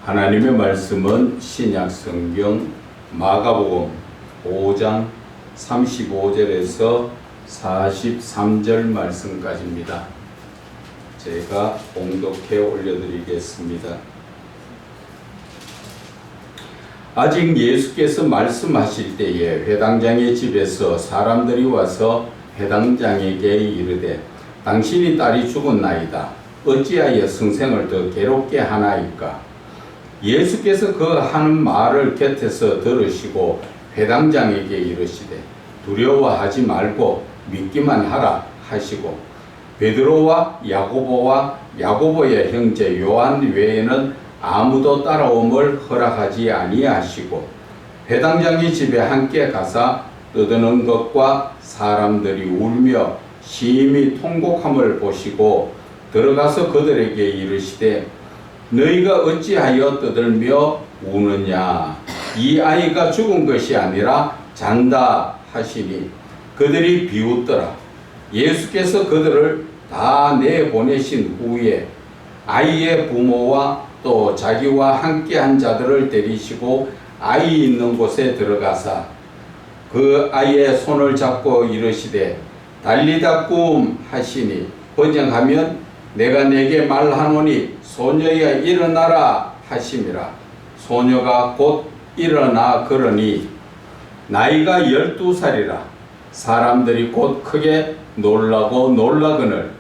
하나님의 말씀은 신약성경 마가복음 5장 35절에서 43절 말씀까지입니다. 제가 봉독해 올려드리겠습니다. 아직 예수께서 말씀하실 때에 회당장의 집에서 사람들이 와서 회당장에게 이르되 당신이 딸이 죽었나이다. 어찌하여 성생을 더 괴롭게 하나이까? 예수께서 그 하는 말을 곁에서 들으시고 회당장에게 이르시되 두려워하지 말고 믿기만 하라 하시고 베드로와 야고보와 야고보의 형제 요한 외에는 아무도 따라옴을 허락하지 아니하시고 회당장의 집에 함께 가사 떠드는 것과 사람들이 울며 심히 통곡함을 보시고 들어가서 그들에게 이르시되 너희가 어찌하여 떠들며 우느냐? 이 아이가 죽은 것이 아니라 잔다 하시니 그들이 비웃더라. 예수께서 그들을 다 내보내신 후에 아이의 부모와 또 자기와 함께한 자들을 데리시고 아이 있는 곳에 들어가사 그 아이의 손을 잡고 이르시되 달리다 꿈 하시니 번역하면 내가 내게 말하노니 소녀야 일어나라 하심이라. 소녀가 곧 일어나 걸으니 나이가 12살이라. 사람들이 곧 크게 놀라고 놀라거늘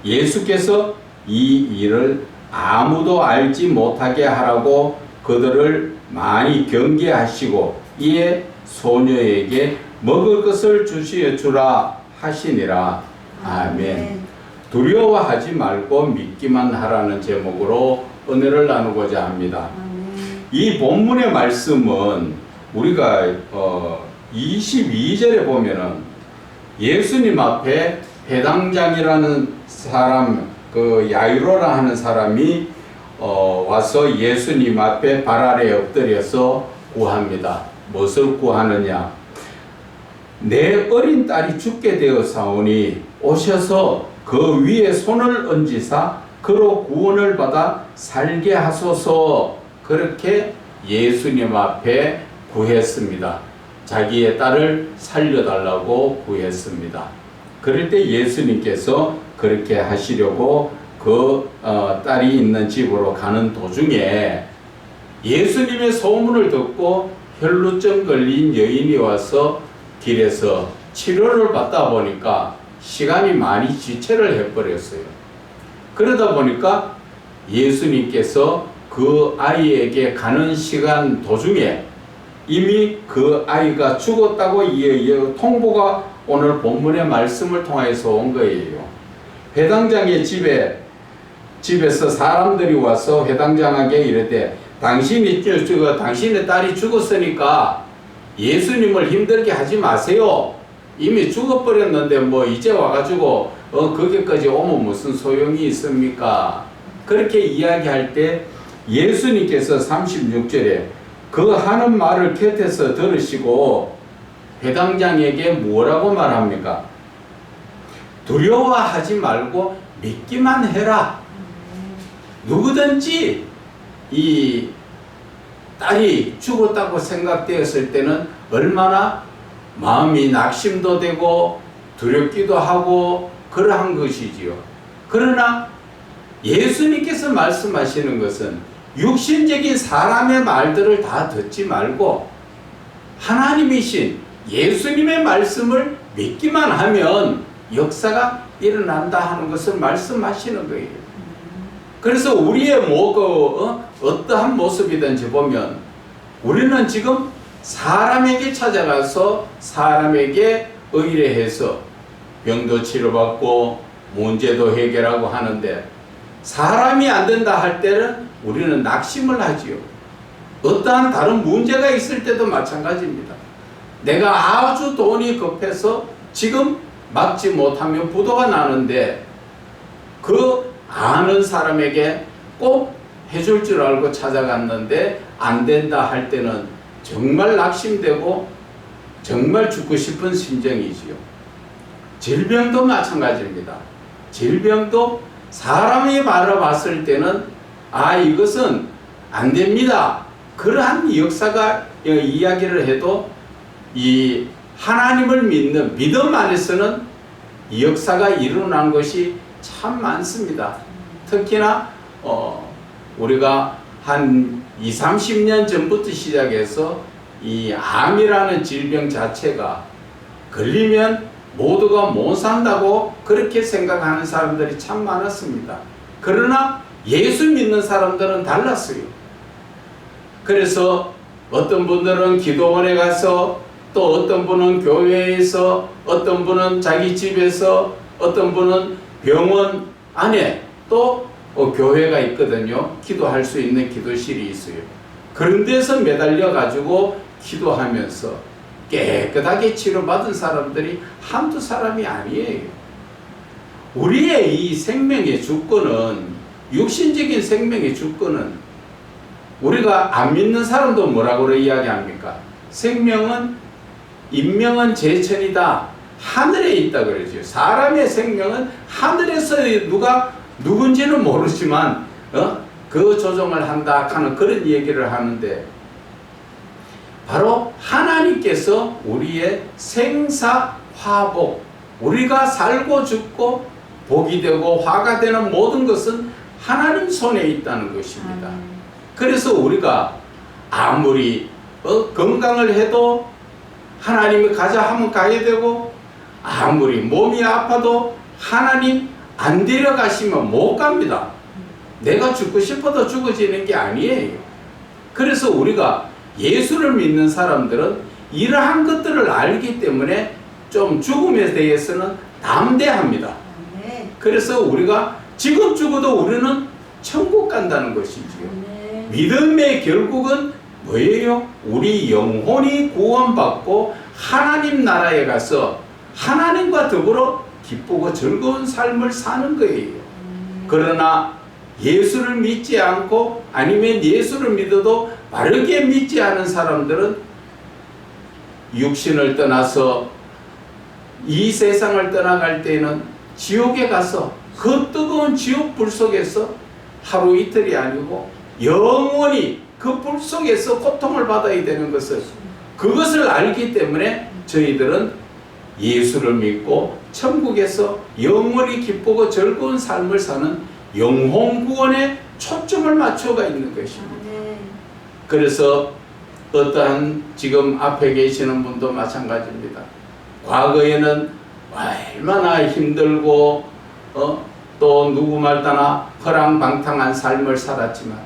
예수께서 이 일을 아무도 알지 못하게 하라고 그들을 많이 경계하시고 이에 소녀에게 먹을 것을 주라 하시니라. 아멘. 두려워하지 말고 믿기만 하라는 제목으로 은혜를 나누고자 합니다. 이 본문의 말씀은 우리가 22절에 보면은 예수님 앞에 회당장이라는 사람, 그 야이로라 하는 사람이 와서 예수님 앞에 발 아래 엎드려서 구합니다. 무엇을 구하느냐? 내 어린 딸이 죽게 되었사오니 오셔서 그 위에 손을 얹으사 그로 구원을 받아 살게 하소서. 그렇게 예수님 앞에 구했습니다. 자기의 딸을 살려달라고 구했습니다. 그럴 때 예수님께서 그렇게 하시려고 그 딸이 있는 집으로 가는 도중에 예수님의 소문을 듣고 혈루증 걸린 여인이 와서 길에서 치료를 받다 보니까 시간이 많이 지체를 해버렸어요. 그러다 보니까 예수님께서 그 아이에게 가는 시간 도중에 이미 그 아이가 죽었다고 통보가 오늘 본문의 말씀을 통해서 온 거예요. 회당장의 집에서 사람들이 와서 회당장에게 이르되 당신의 딸이 죽었으니까 예수님을 힘들게 하지 마세요. 이미 죽어버렸는데 뭐 이제 와가지고 거기까지 오면 무슨 소용이 있습니까? 그렇게 이야기할 때 예수님께서 36절에 그 하는 말을 곁에서 들으시고 회당장에게 뭐라고 말합니까? 두려워하지 말고 믿기만 해라. 누구든지 이 딸이 죽었다고 생각되었을 때는 얼마나 마음이 낙심도 되고 두렵기도 하고 그러한 것이지요. 그러나 예수님께서 말씀하시는 것은 육신적인 사람의 말들을 다 듣지 말고 하나님이신 예수님의 말씀을 믿기만 하면 역사가 일어난다 하는 것을 말씀하시는 거예요. 그래서 우리의 어떠한 모습이든지 보면 우리는 지금 사람에게 찾아가서 사람에게 의뢰해서 병도 치료받고 문제도 해결하고 하는데 사람이 안 된다 할 때는 우리는 낙심을 하지요. 어떠한 다른 문제가 있을 때도 마찬가지입니다. 내가 아주 돈이 급해서 지금 막지 못하면 부도가 나는데 그 아는 사람에게 꼭 해줄 줄 알고 찾아갔는데 안 된다 할 때는 정말 낙심되고 정말 죽고 싶은 심정이지요. 질병도 마찬가지입니다. 질병도 사람이 바라봤을 때는 이것은 안 됩니다. 그러한 역사가 이야기를 해도 이 하나님을 믿는 믿음 안에서는 이 역사가 일어난 것이 참 많습니다. 특히나 우리가 한 20, 30년 전부터 시작해서 이 암이라는 질병 자체가 걸리면 모두가 못 산다고 그렇게 생각하는 사람들이 참 많았습니다. 그러나 예수 믿는 사람들은 달랐어요. 그래서 어떤 분들은 기도원에 가서, 또 어떤 분은 교회에서, 어떤 분은 자기 집에서, 어떤 분은 병원 안에 또 교회가 있거든요. 기도할 수 있는 기도실이 있어요. 그런 데서 매달려 가지고 기도하면서 깨끗하게 치료받은 사람들이 한두 사람이 아니에요. 우리의 이 생명의 주권은, 육신적인 생명의 주권은, 우리가 안 믿는 사람도 뭐라고 이야기합니까? 생명은, 인명은 제천이다. 하늘에 있다 그러죠. 사람의 생명은 하늘에서 누군지는 모르지만 그 조정을 한다 하는 그런 얘기를 하는데, 바로 하나님께서 우리의 생사화복, 우리가 살고 죽고 복이 되고 화가 되는 모든 것은 하나님 손에 있다는 것입니다. 그래서 우리가 아무리 건강을 해도 하나님이 가자 하면 가야 되고, 아무리 몸이 아파도 하나님 안 데려가시면 못 갑니다. 내가 죽고 싶어도 죽어지는 게 아니에요. 그래서 우리가 예수를 믿는 사람들은 이러한 것들을 알기 때문에 좀 죽음에 대해서는 담대합니다. 그래서 우리가 지금 죽어도 우리는 천국 간다는 것이지요. 믿음의 결국은 뭐예요? 우리 영혼이 구원받고 하나님 나라에 가서 하나님과 더불어 기쁘고 즐거운 삶을 사는 거예요. 그러나 예수를 믿지 않고, 아니면 예수를 믿어도 바르게 믿지 않은 사람들은 육신을 떠나서 이 세상을 떠나갈 때는 지옥에 가서 그 뜨거운 지옥 불 속에서 하루 이틀이 아니고 영원히 그 불 속에서 고통을 받아야 되는 것을, 그것을 알기 때문에 저희들은 예수를 믿고 천국에서 영원히 기쁘고 즐거운 삶을 사는 영혼 구원에 초점을 맞춰가 있는 것입니다. 그래서 어떠한 지금 앞에 계시는 분도 마찬가지입니다. 과거에는 얼마나 힘들고 또 누구 말따나 허랑방탕한 삶을 살았지만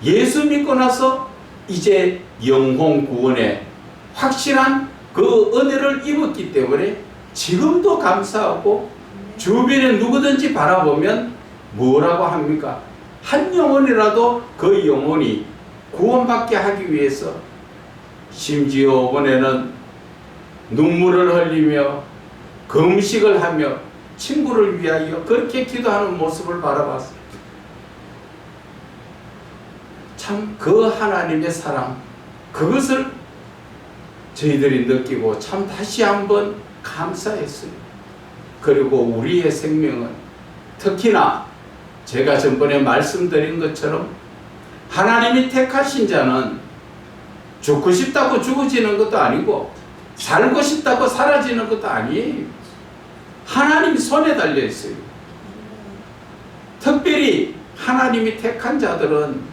예수 믿고 나서 이제 영혼 구원에 확실한 그 은혜를 입었기 때문에 지금도 감사하고, 주변에 누구든지 바라보면 뭐라고 합니까? 한 영혼이라도 그 영혼이 구원받게 하기 위해서 심지어 이번에는 눈물을 흘리며 금식을 하며 친구를 위하여 그렇게 기도하는 모습을 바라봤어요. 참 그 하나님의 사랑, 그것을 저희들이 느끼고 참 다시 한번 감사했어요. 그리고 우리의 생명은 특히나 제가 전번에 말씀드린 것처럼 하나님이 택하신 자는 죽고 싶다고 죽어지는 것도 아니고 살고 싶다고 사라지는 것도 아니에요. 하나님 손에 달려 있어요. 특별히 하나님이 택한 자들은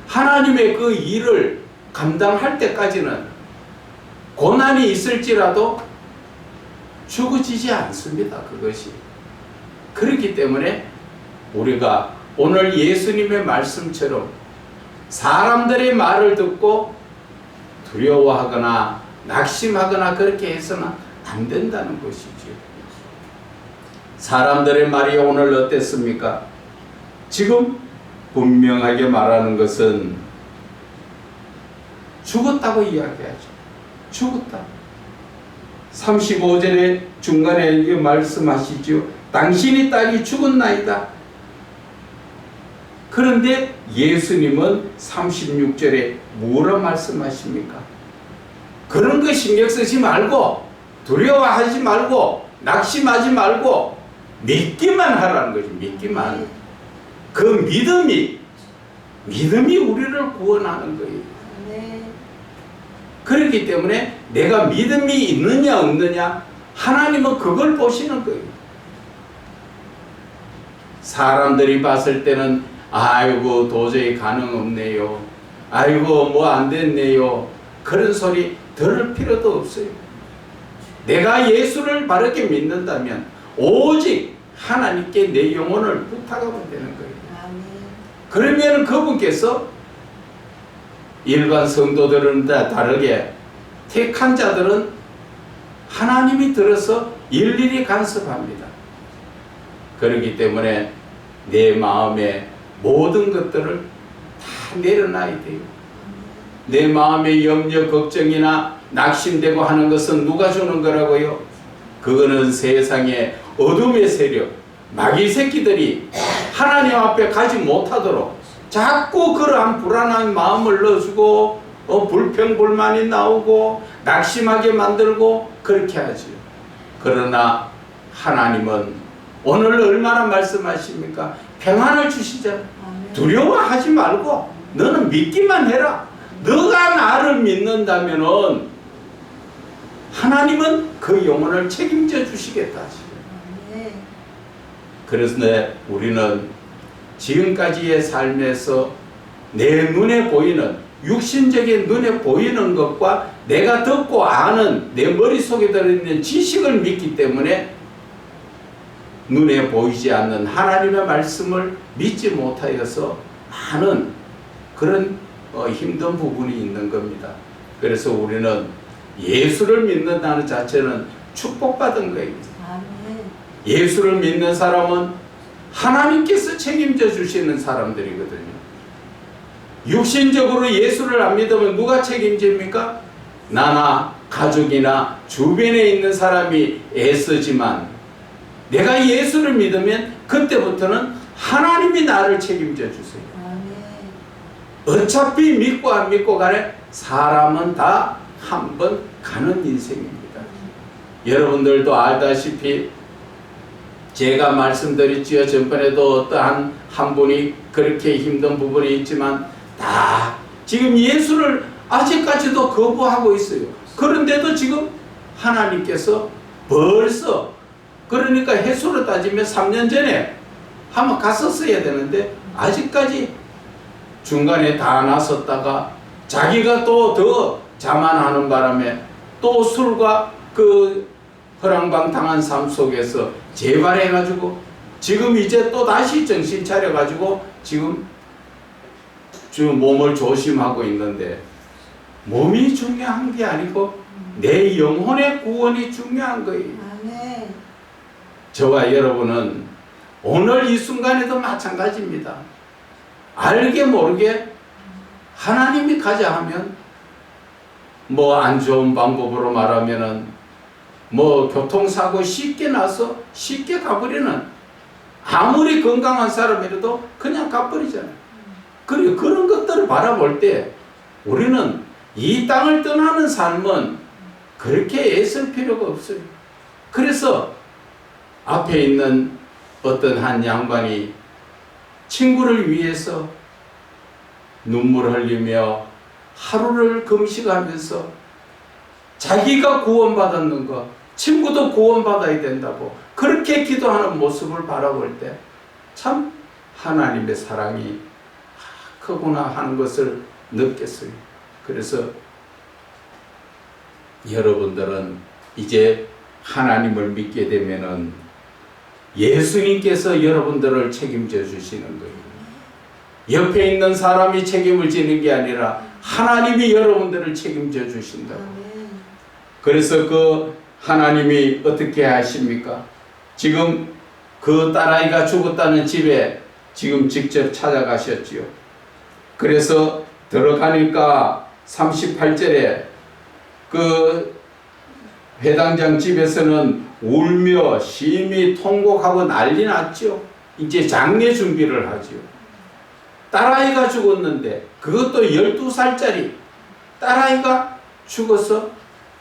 하나님의 그 일을 감당할 때까지는 고난이 있을지라도 죽어지지 않습니다. 그것이. 그렇기 때문에 우리가 오늘 예수님의 말씀처럼 사람들의 말을 듣고 두려워하거나 낙심하거나 그렇게 해서는 안 된다는 것이죠. 사람들의 말이 오늘 어땠습니까? 지금 분명하게 말하는 것은 죽었다고 이야기하죠. 죽었다. 35절에 중간에 말씀하시죠. 당신의 딸이 죽었나이다. 그런데 예수님은 36절에 뭐라 말씀하십니까? 그런 거 신경 쓰지 말고, 두려워하지 말고, 낙심하지 말고 믿기만 하라는 거죠. 믿기만. 그 믿음이 믿음이 우리를 구원하는 거예요. 네. 그렇기 때문에 내가 믿음이 있느냐 없느냐 하나님은 그걸 보시는 거예요. 사람들이 봤을 때는 아이고 도저히 가능 없네요. 아이고 뭐 안 됐네요. 그런 소리 들을 필요도 없어요. 내가 예수를 바르게 믿는다면 오직 하나님께 내 영혼을 부탁하면 되는 거예요. 그러면 그분께서 일반 성도들은 다 다르게 택한 자들은 하나님이 들어서 일일이 간섭합니다. 그렇기 때문에 내 마음에 모든 것들을 다 내려놔야 돼요. 내 마음의 염려, 걱정이나 낙심되고 하는 것은 누가 주는 거라고요? 그거는 세상의 어둠의 세력, 마귀 새끼들이 하나님 앞에 가지 못하도록 자꾸 그러한 불안한 마음을 넣어주고 불평불만이 나오고 낙심하게 만들고 그렇게 하지요. 그러나 하나님은 오늘 얼마나 말씀하십니까? 평안을 주시잖아요. 두려워하지 말고 너는 믿기만 해라. 너가 나를 믿는다면은 하나님은 그 영혼을 책임져 주시겠다. 그래서 우리는 지금까지의 삶에서 내 눈에 보이는 육신적인 눈에 보이는 것과 내가 듣고 아는 내 머릿속에 들어있는 지식을 믿기 때문에 눈에 보이지 않는 하나님의 말씀을 믿지 못하여서 많은 그런 힘든 부분이 있는 겁니다. 그래서 우리는 예수를 믿는다는 자체는 축복받은 거예요. 예수를 믿는 사람은 하나님께서 책임져 주시는 사람들이거든요. 육신적으로 예수를 안 믿으면 누가 책임집니까? 나나 가족이나 주변에 있는 사람이 애쓰지만 내가 예수를 믿으면 그때부터는 하나님이 나를 책임져 주세요. 어차피 믿고 안 믿고 간에 사람은 다 한 번 가는 인생입니다. 여러분들도 알다시피 제가 말씀드렸지요. 전번에도 어떠한 한 분이 그렇게 힘든 부분이 있지만 다 지금 예수를 아직까지도 거부하고 있어요. 그런데도 지금 하나님께서 벌써 그러니까 횟수로 따지면 3년 전에 한번 갔었어야 되는데 아직까지 중간에 다 나섰다가 자기가 또 더 자만하는 바람에 또 술과 그 허랑방탕한 삶 속에서 재발해가지고 지금 이제 또 다시 정신 차려가지고 지금 몸을 조심하고 있는데 몸이 중요한 게 아니고 내 영혼의 구원이 중요한 거예요. 저와 여러분은 오늘 이 순간에도 마찬가지입니다. 알게 모르게 하나님이 가자 하면 뭐 안 좋은 방법으로 말하면은 뭐 교통사고 쉽게 나서 쉽게 가버리는 아무리 건강한 사람이라도 그냥 가버리잖아요. 그리고 그런 것들을 바라볼 때 우리는 이 땅을 떠나는 삶은 그렇게 애쓸 필요가 없어요. 그래서 앞에 있는 어떤 한 양반이 친구를 위해서 눈물 흘리며 하루를 금식하면서 자기가 구원받았는 것, 친구도 구원받아야 된다고 그렇게 기도하는 모습을 바라볼 때 참 하나님의 사랑이 크구나 하는 것을 느꼈어요. 그래서 여러분들은 이제 하나님을 믿게 되면은 예수님께서 여러분들을 책임져 주시는 거예요. 옆에 있는 사람이 책임을 지는 게 아니라 하나님이 여러분들을 책임져 주신다고. 그래서 그 하나님이 어떻게 하십니까? 지금 그 딸아이가 죽었다는 집에 지금 직접 찾아가셨지요. 그래서 들어가니까 38절에 그 회당장 집에서는 울며 심히 통곡하고 난리 났죠. 이제 장례 준비를 하죠. 딸아이가 죽었는데 그것도 12살짜리 딸아이가 죽어서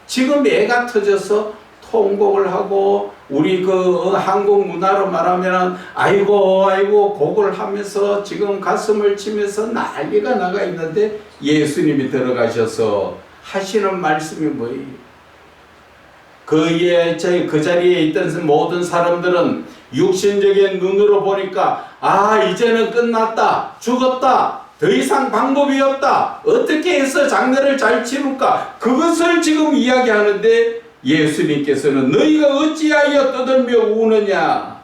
지금 애가 터져서 통곡을 하고 우리 그 한국 문화로 말하면 아이고 아이고 곡을 하면서 지금 가슴을 치면서 난리가 나가 있는데 예수님이 들어가셔서 하시는 말씀이 뭐예요? 그 자리에 있던 모든 사람들은 육신적인 눈으로 보니까 이제는 끝났다, 죽었다, 더 이상 방법이 없다, 어떻게 해서 장례를 잘 치를까, 그것을 지금 이야기하는데 예수님께서는 너희가 어찌하여 떠들며 우느냐.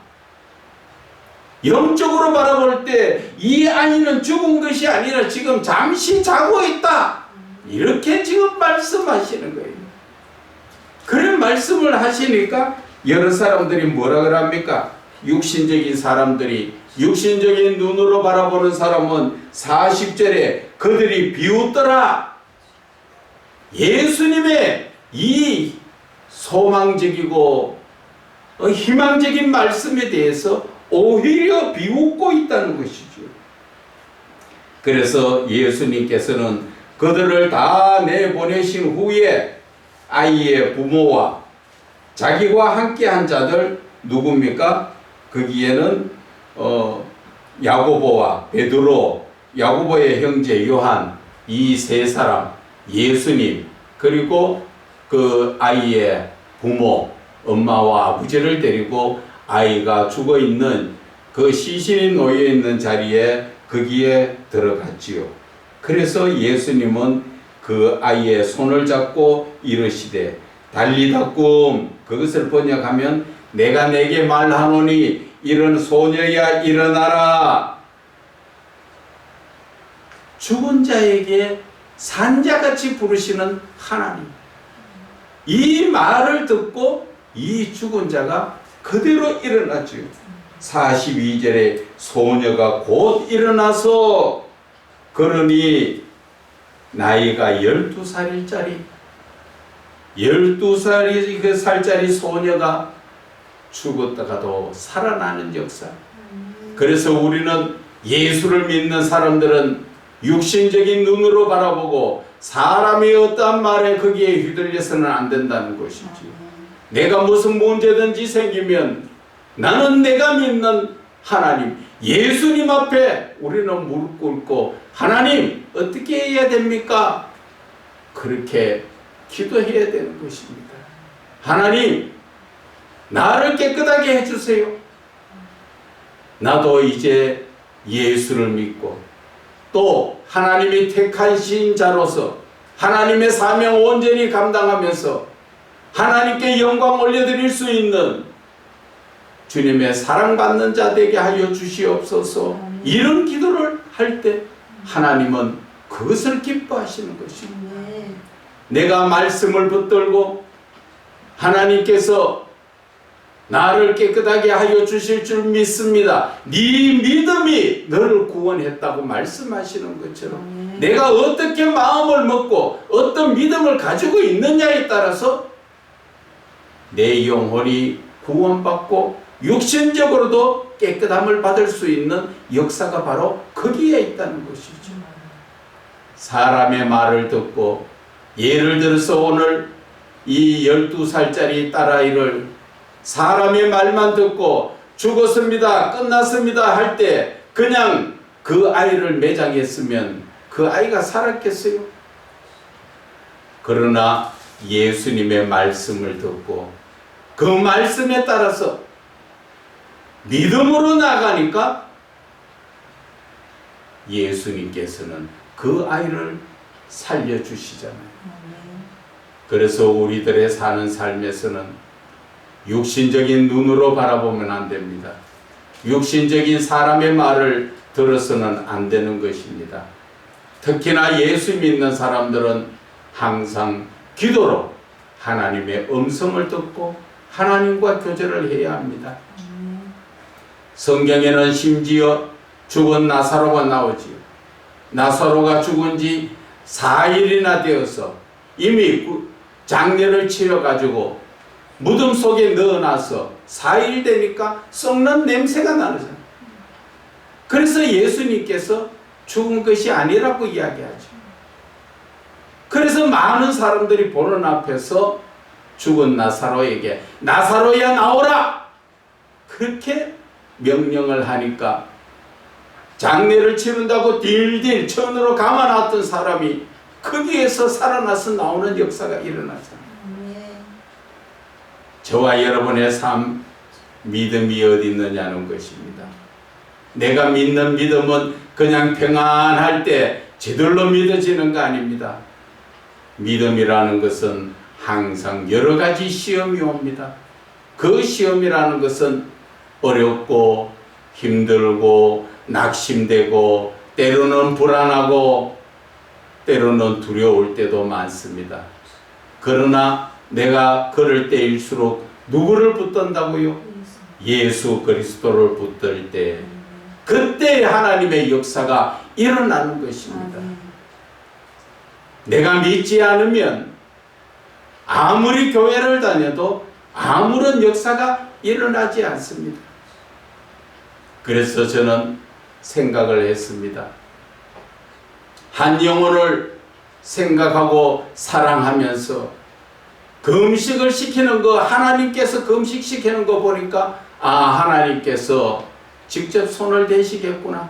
영적으로 바라볼 때 이 아이는 죽은 것이 아니라 지금 잠시 자고 있다, 이렇게 지금 말씀하시는 거예요. 그런 말씀을 하시니까 여러 사람들이 뭐라 그럽니까? 육신적인 사람들이, 육신적인 눈으로 바라보는 사람은 40절에 그들이 비웃더라. 예수님의 이 소망적이고 희망적인 말씀에 대해서 오히려 비웃고 있다는 것이죠. 그래서 예수님께서는 그들을 다 내보내신 후에 아이의 부모와 자기와 함께한 자들 누굽니까? 거기에는 야고보와 베드로, 야고보의 형제 요한, 이 세 사람, 예수님, 그리고 그 아이의 부모, 엄마와 아버지를 데리고 아이가 죽어 있는 그 시신이 놓여 있는 자리에 거기에 들어갔지요. 그래서 예수님은 그 아이의 손을 잡고 이르시되 달리다 꿈, 그것을 번역하면 내가 내게 말하노니 이런 소녀야 일어나라. 죽은 자에게 산자같이 부르시는 하나님, 이 말을 듣고 이 죽은 자가 그대로 일어났죠. 42절에 소녀가 곧 일어나서 걸으니 나이가 12살짜리 그 살짜리 소녀가 죽었다가도 살아나는 역사. 그래서 우리는 예수를 믿는 사람들은 육신적인 눈으로 바라보고 사람이 어떠한 말에 거기에 휘둘려서는 안 된다는 것이지. 내가 무슨 문제든지 생기면 나는 내가 믿는 하나님, 예수님 앞에 우리는 무릎 꿇고 하나님 어떻게 해야 됩니까? 그렇게 기도해야 되는 것입니다. 하나님 나를 깨끗하게 해주세요. 나도 이제 예수를 믿고 또 하나님이 택하신 자로서 하나님의 사명 온전히 감당하면서 하나님께 영광 올려드릴 수 있는 주님의 사랑받는 자 되게 하여 주시옵소서. 이런 기도를 할 때 하나님은 그것을 기뻐하시는 것입니다. 내가 말씀을 붙들고 하나님께서 나를 깨끗하게 하여 주실 줄 믿습니다. 네 믿음이 너를 구원했다고 말씀하시는 것처럼 내가 어떻게 마음을 먹고 어떤 믿음을 가지고 있느냐에 따라서 내 영혼이 구원받고 육신적으로도 깨끗함을 받을 수 있는 역사가 바로 거기에 있다는 것이죠. 사람의 말을 듣고, 예를 들어서 오늘 이 12살짜리 딸아이를 사람의 말만 듣고 죽었습니다, 끝났습니다 할 때 그냥 그 아이를 매장했으면 그 아이가 살았겠어요? 그러나 예수님의 말씀을 듣고 그 말씀에 따라서 믿음으로 나가니까 예수님께서는 그 아이를 살려주시잖아요. 그래서 우리들의 사는 삶에서는 육신적인 눈으로 바라보면 안 됩니다. 육신적인 사람의 말을 들어서는 안 되는 것입니다. 특히나 예수 믿는 사람들은 항상 기도로 하나님의 음성을 듣고 하나님과 교제를 해야 합니다. 성경에는 심지어 죽은 나사로가 나오지요. 나사로가 죽은 지 4일이나 되어서 이미 장례를 치러가지고 무덤 속에 넣어놔서 4일 되니까 썩는 냄새가 나잖아요. 그래서 예수님께서 죽은 것이 아니라고 이야기하죠. 그래서 많은 사람들이 보는 앞에서 죽은 나사로에게 나사로야 나오라! 그렇게 명령을 하니까 장례를 치른다고 딜딜 천으로 감아놨던 사람이 거기에서 살아나서 나오는 역사가 일어나잖아요. 저와 여러분의 삶, 믿음이 어디 있느냐는 것입니다. 내가 믿는 믿음은 그냥 평안할 때 저절로 믿어지는 거 아닙니다. 믿음이라는 것은 항상 여러 가지 시험이 옵니다. 그 시험이라는 것은 어렵고 힘들고 낙심되고 때로는 불안하고 때로는 두려울 때도 많습니다. 그러나 내가 그럴 때일수록 누구를 붙든다고요? 예수 그리스도를 붙들 때 그때 하나님의 역사가 일어나는 것입니다. 내가 믿지 않으면 아무리 교회를 다녀도 아무런 역사가 일어나지 않습니다. 그래서 저는 생각을 했습니다. 한 영혼을 생각하고 사랑하면서 금식을 시키는 거, 하나님께서 금식시키는 거 보니까 하나님께서 직접 손을 대시겠구나.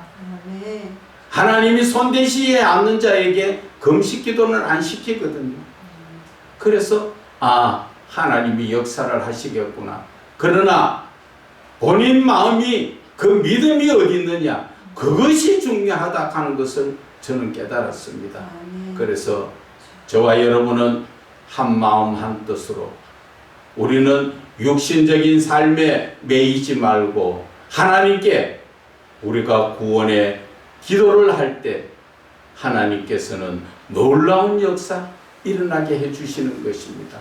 하나님이 손 대시에 않는 자에게 금식 기도는 안 시키거든요. 그래서 하나님이 역사를 하시겠구나. 그러나 본인 마음이 그 믿음이 어디 있느냐, 그것이 중요하다 하는 것을 저는 깨달았습니다. 그래서 저와 여러분은 한 마음 한 뜻으로 우리는 육신적인 삶에 매이지 말고 하나님께 우리가 구원의 기도를 할 때 하나님께서는 놀라운 역사 일어나게 해주시는 것입니다.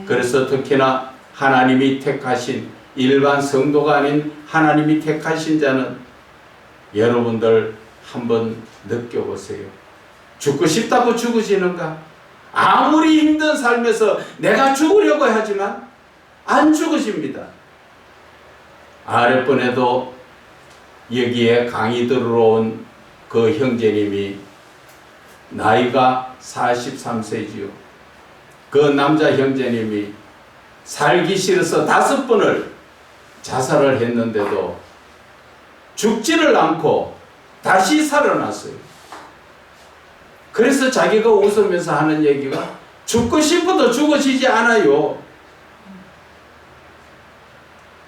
그래서 특히나 하나님이 택하신 일반 성도가 아닌 하나님이 택하신 자는 여러분들 한번 느껴보세요. 죽고 싶다고 죽어지는가? 아무리 힘든 삶에서 내가 죽으려고 하지만 안 죽어집니다. 아랫번에도 여기에 강의 들으러 온 그 형제님이 나이가 43세지요. 그 남자 형제님이 살기 싫어서 5번을 자살을 했는데도 죽지를 않고 다시 살아났어요. 그래서 자기가 웃으면서 하는 얘기가 죽고 싶어도 죽어지지 않아요.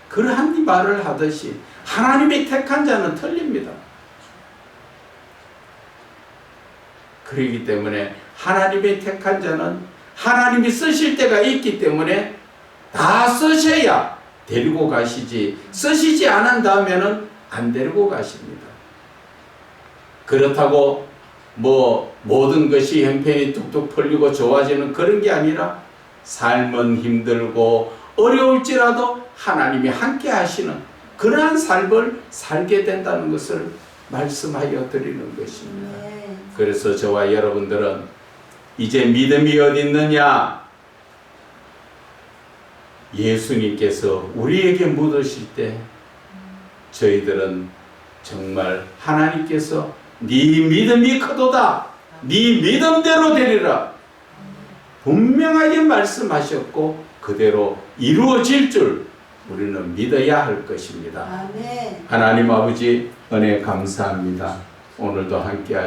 그러한 말을 하듯이 하나님이 택한 자는 틀립니다. 그렇기 때문에 하나님이 택한 자는 하나님이 쓰실 때가 있기 때문에 다 쓰셔야 데리고 가시지, 쓰시지 않은다면은 안 데리고 가십니다. 그렇다고 모든 것이 형편이 뚝뚝 풀리고 좋아지는 그런 게 아니라 삶은 힘들고 어려울지라도 하나님이 함께 하시는 그러한 삶을 살게 된다는 것을 말씀하여 드리는 것입니다. 그래서 저와 여러분들은 이제 믿음이 어디 있느냐? 예수님께서 우리에게 묻으실 때 저희들은 정말 하나님께서 네 믿음이 크도다, 네 믿음대로 되리라 분명하게 말씀하셨고 그대로 이루어질 줄 우리는 믿어야 할 것입니다. 아멘. 하나님 아버지 은혜 감사합니다. 오늘도 함께